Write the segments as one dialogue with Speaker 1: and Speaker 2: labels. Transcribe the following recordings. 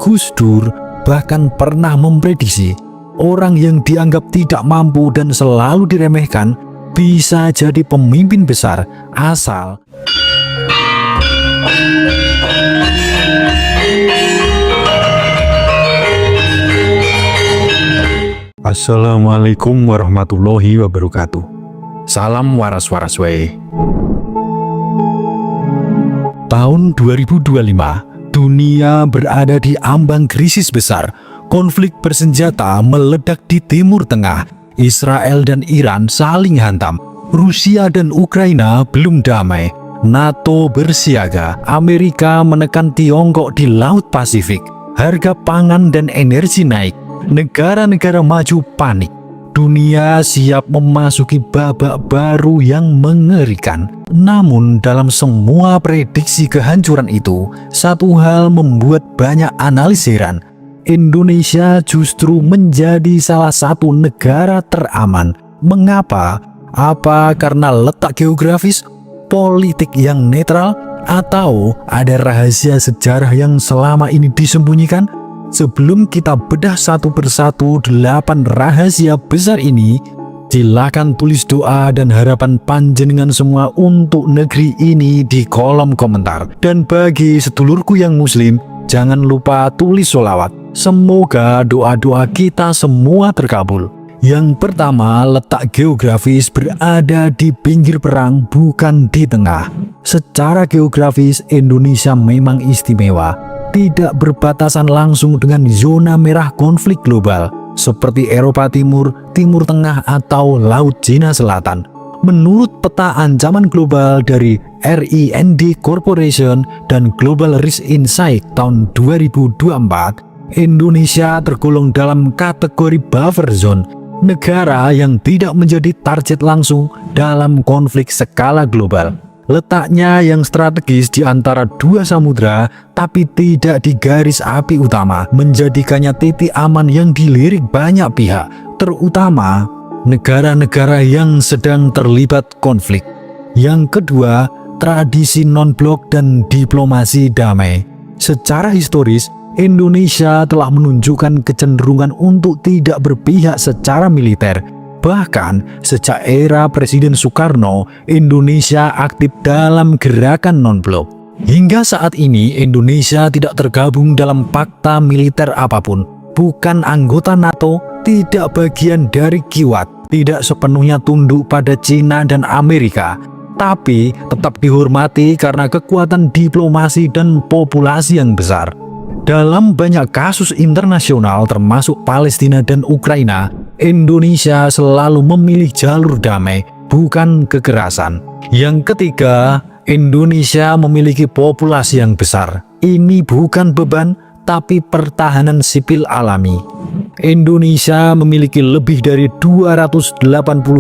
Speaker 1: Gus Dur bahkan pernah memprediksi orang yang dianggap tidak mampu dan selalu diremehkan bisa jadi pemimpin besar asal Assalamualaikum warahmatullahi wabarakatuh. Salam waras-waras wae. Tahun 2025, dunia berada di ambang krisis besar. Konflik bersenjata meledak di Timur Tengah. Israel dan Iran saling hantam. Rusia dan Ukraina belum damai. NATO bersiaga. Amerika menekan Tiongkok di Laut Pasifik. Harga pangan dan energi naik. Negara-negara maju panik. Dunia siap memasuki babak baru yang mengerikan. Namun dalam semua prediksi kehancuran itu, satu hal membuat banyak analis heran. Indonesia justru menjadi salah satu negara teraman. Mengapa? Apa karena letak geografis, politik yang netral, atau ada rahasia sejarah yang selama ini disembunyikan? Sebelum kita bedah satu persatu 8 rahasia besar ini, silakan tulis doa dan harapan panjenengan semua untuk negeri ini di kolom komentar. Dan bagi sedulurku yang muslim, jangan lupa tulis sholawat. Semoga doa-doa kita semua terkabul. Yang pertama, letak geografis berada di pinggir perang, bukan di tengah. Secara geografis, Indonesia memang istimewa. Tidak berbatasan langsung dengan zona merah konflik global seperti Eropa Timur, Timur Tengah, atau Laut Cina Selatan. Menurut peta ancaman global dari RIND Corporation dan Global Risk Insight tahun 2024, Indonesia tergolong dalam kategori buffer zone, negara yang tidak menjadi target langsung dalam konflik skala global. Letaknya yang strategis di antara dua samudra, tapi tidak di garis api utama, menjadikannya titik aman yang dilirik banyak pihak, terutama negara-negara yang sedang terlibat konflik. Yang kedua, tradisi non-blok dan diplomasi damai. Secara historis, Indonesia telah menunjukkan kecenderungan untuk tidak berpihak secara militer. Bahkan sejak era Presiden Soekarno, Indonesia aktif dalam gerakan non-blok. Hingga saat ini Indonesia tidak tergabung dalam fakta militer apapun, bukan anggota NATO, tidak bagian dari Quad, tidak sepenuhnya tunduk pada Cina dan Amerika, tapi tetap dihormati karena kekuatan diplomasi dan populasi yang besar. Dalam banyak kasus internasional termasuk Palestina dan Ukraina, Indonesia selalu memilih jalur damai, bukan kekerasan. Yang ketiga, Indonesia memiliki populasi yang besar. Ini bukan beban, tapi pertahanan sipil alami. Indonesia memiliki lebih dari 280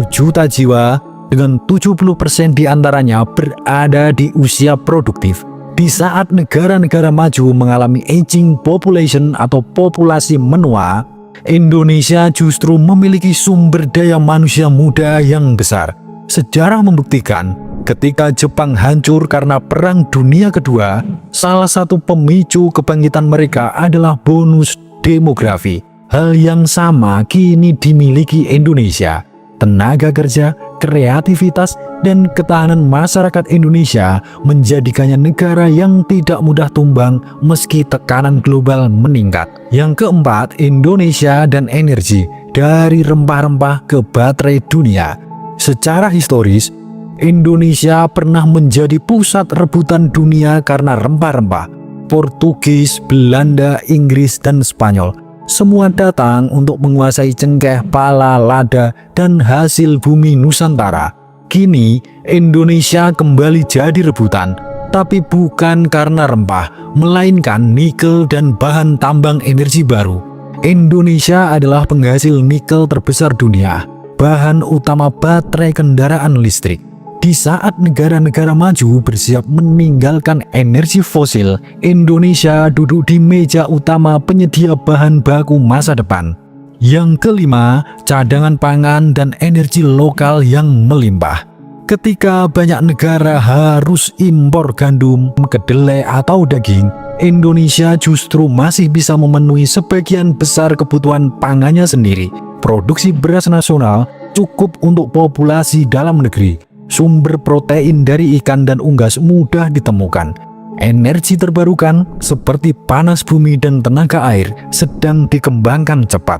Speaker 1: juta jiwa, dengan 70% diantaranya berada di usia produktif. Di saat negara-negara maju mengalami aging population atau populasi menua, Indonesia justru memiliki sumber daya manusia muda yang besar. Sejarah membuktikan, ketika Jepang hancur karena Perang Dunia Kedua, salah satu pemicu kebangkitan mereka adalah bonus demografi. Hal yang sama kini dimiliki Indonesia. Tenaga kerja, kreativitas, dan ketahanan masyarakat Indonesia menjadikannya negara yang tidak mudah tumbang meski tekanan global meningkat. Yang keempat, Indonesia dan energi, dari rempah-rempah ke baterai dunia. Secara historis, Indonesia pernah menjadi pusat rebutan dunia karena rempah-rempah. Portugis, Belanda, Inggris, dan Spanyol semua datang untuk menguasai cengkeh, pala, lada, dan hasil bumi Nusantara. Kini, Indonesia kembali jadi rebutan, tapi bukan karena rempah, melainkan nikel dan bahan tambang energi baru. Indonesia adalah penghasil nikel terbesar dunia, bahan utama baterai kendaraan listrik. Di saat negara-negara maju bersiap meninggalkan energi fosil, Indonesia duduk di meja utama penyedia bahan baku masa depan. Yang kelima, cadangan pangan dan energi lokal yang melimpah. Ketika banyak negara harus impor gandum, kedelai atau daging, Indonesia justru masih bisa memenuhi sebagian besar kebutuhan pangannya sendiri. Produksi beras nasional cukup untuk populasi dalam negeri. Sumber protein dari ikan dan unggas mudah ditemukan. Energi terbarukan seperti panas bumi dan tenaga air sedang dikembangkan cepat.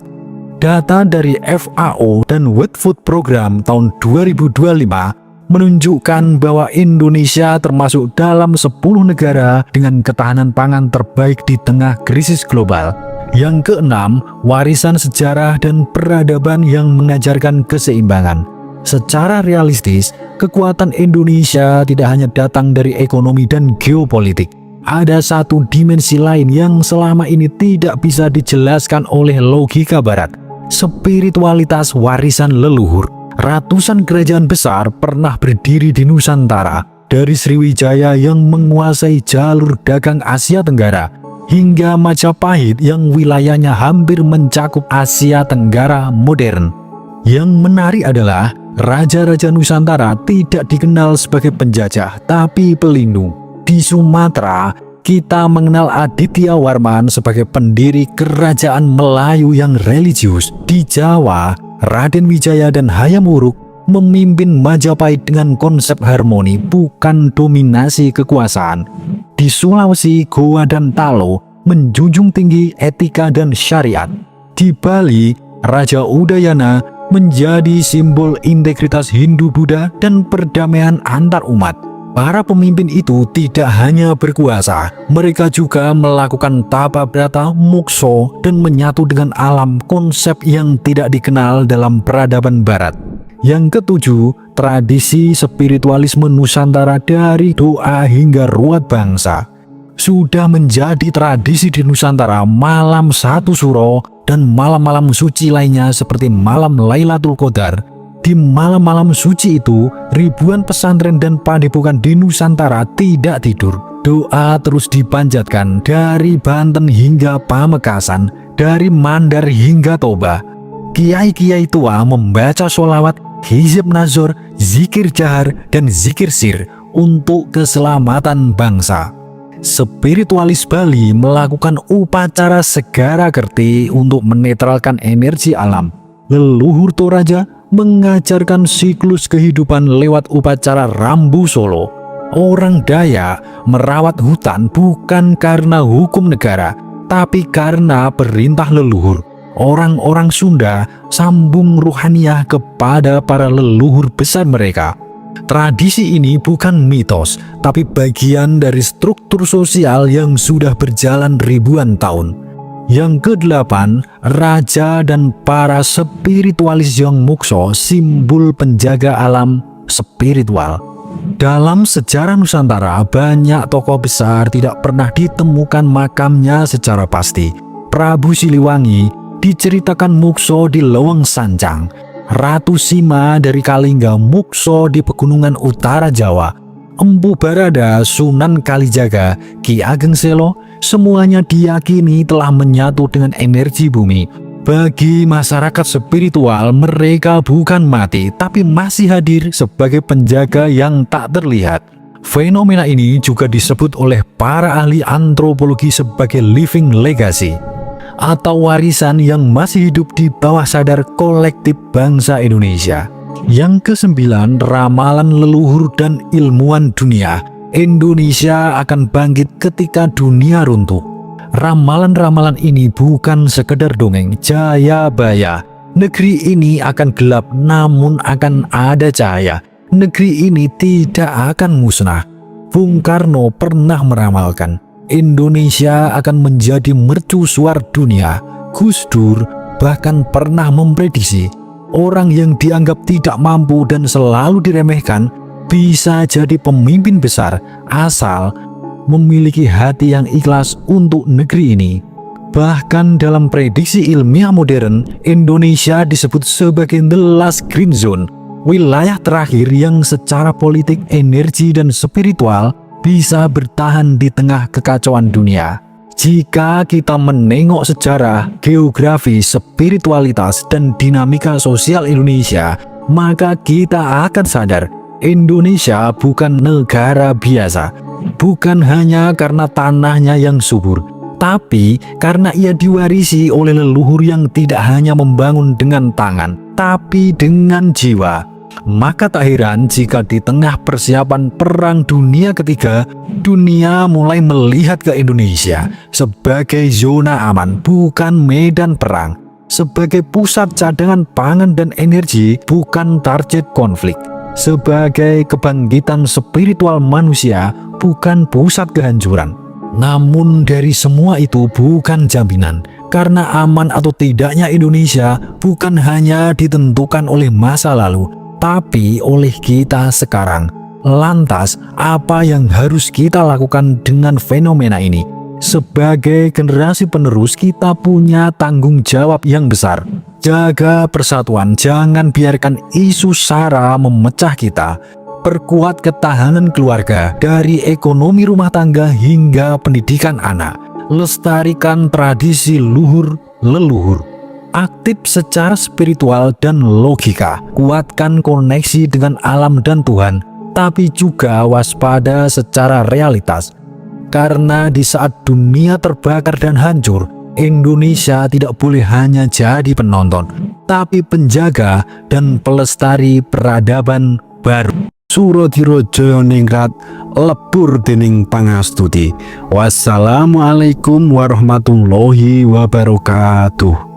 Speaker 1: Data dari FAO dan World Food Program tahun 2025 menunjukkan bahwa Indonesia termasuk dalam 10 negara dengan ketahanan pangan terbaik di tengah krisis global. Yang keenam, warisan sejarah dan peradaban yang mengajarkan keseimbangan. Secara realistis, kekuatan Indonesia tidak hanya datang dari ekonomi dan geopolitik. Ada satu dimensi lain yang selama ini tidak bisa dijelaskan oleh logika barat. Spiritualitas warisan leluhur. Ratusan kerajaan besar pernah berdiri di Nusantara, dari Sriwijaya yang menguasai jalur dagang Asia Tenggara, hingga Majapahit yang wilayahnya hampir mencakup Asia Tenggara modern. Yang menarik adalah, raja-raja Nusantara tidak dikenal sebagai penjajah, tapi pelindung. Di Sumatera, kita mengenal Aditya Warman sebagai pendiri kerajaan Melayu yang religius. Di Jawa, Raden Wijaya dan Hayam Wuruk memimpin Majapahit dengan konsep harmoni, bukan dominasi kekuasaan. Di Sulawesi, Goa dan Talo menjunjung tinggi etika dan syariat. Di Bali, Raja Udayana menjadi simbol integritas Hindu-Buddha dan perdamaian antar umat. Para pemimpin itu tidak hanya berkuasa, mereka juga melakukan tapa brata mokso dan menyatu dengan alam, konsep yang tidak dikenal dalam peradaban barat. Yang ketujuh, tradisi spiritualisme Nusantara dari doa hingga ruat bangsa. Sudah menjadi tradisi di Nusantara malam satu suro dan malam-malam suci lainnya seperti malam Lailatul Qadar. Di malam-malam suci itu, ribuan pesantren dan padepokan di Nusantara tidak tidur. Doa terus dipanjatkan dari Banten hingga Pamekasan, dari Mandar hingga Toba. Kiai-kiai tua membaca sholawat, hizib nazor, zikir jahar, dan zikir sir untuk keselamatan bangsa. Spiritualis Bali melakukan upacara Segara Kerti untuk menetralkan energi alam. Leluhur Toraja mengajarkan siklus kehidupan lewat upacara Rambu Solo. Orang Dayak merawat hutan bukan karena hukum negara, tapi karena perintah leluhur. Orang-orang Sunda sambung ruhaniah kepada para leluhur besar mereka. Tradisi ini bukan mitos, tapi bagian dari struktur sosial yang sudah berjalan ribuan tahun. Yang kedelapan, raja dan para spiritualis yang mukso, simbol penjaga alam spiritual. Dalam sejarah Nusantara, banyak tokoh besar tidak pernah ditemukan makamnya secara pasti. Prabu Siliwangi diceritakan mukso di Leweng Sancang. Ratu Sima dari Kalingga mukso di pegunungan utara Jawa. Empu Barada, Sunan Kalijaga, Ki Ageng Selo, semuanya diyakini telah menyatu dengan energi bumi. Bagi masyarakat spiritual, mereka bukan mati, tapi masih hadir sebagai penjaga yang tak terlihat. Fenomena ini juga disebut oleh para ahli antropologi sebagai living legacy, atau warisan yang masih hidup di bawah sadar kolektif bangsa Indonesia. Yang kesembilan, ramalan leluhur dan ilmuwan dunia. Indonesia akan bangkit ketika dunia runtuh. Ramalan-ramalan ini bukan sekedar dongeng jaya-baya. Negeri ini akan gelap, namun akan ada cahaya. Negeri ini tidak akan musnah. Bung Karno pernah meramalkan, Indonesia akan menjadi mercusuar dunia. Gus Dur bahkan pernah memprediksi, orang yang dianggap tidak mampu dan selalu diremehkan bisa jadi pemimpin besar asal memiliki hati yang ikhlas untuk negeri ini. Bahkan dalam prediksi ilmiah modern, Indonesia disebut sebagai the last green zone, wilayah terakhir yang secara politik, energi, dan spiritual bisa bertahan di tengah kekacauan dunia. Jika kita menengok sejarah, geografi, spiritualitas, dan dinamika sosial Indonesia, maka kita akan sadar Indonesia bukan negara biasa, bukan hanya karena tanahnya yang subur, tapi karena ia diwarisi oleh leluhur yang tidak hanya membangun dengan tangan, tapi dengan jiwa. Maka tak heran jika di tengah persiapan Perang Dunia Ketiga, dunia mulai melihat ke Indonesia sebagai zona aman, bukan medan perang, sebagai pusat cadangan pangan dan energi, bukan target konflik, sebagai kebangkitan spiritual manusia, bukan pusat kehancuran. Namun dari semua itu bukan jaminan, karena aman atau tidaknya Indonesia bukan hanya ditentukan oleh masa lalu, tapi oleh kita sekarang. Lantas, apa yang harus kita lakukan dengan fenomena ini? Sebagai generasi penerus, kita punya tanggung jawab yang besar. Jaga persatuan, jangan biarkan isu SARA memecah kita. Perkuat ketahanan keluarga, dari ekonomi rumah tangga hingga pendidikan anak. Lestarikan tradisi luhur leluhur. Aktif secara spiritual dan logika, kuatkan koneksi dengan alam dan Tuhan, tapi juga waspada secara realitas. Karena di saat dunia terbakar dan hancur, Indonesia tidak boleh hanya jadi penonton, tapi penjaga dan pelestari peradaban baru.
Speaker 2: Suradira Jayaningrat lebur dening pangastuti. Wassalamualaikum warahmatullahi wabarakatuh.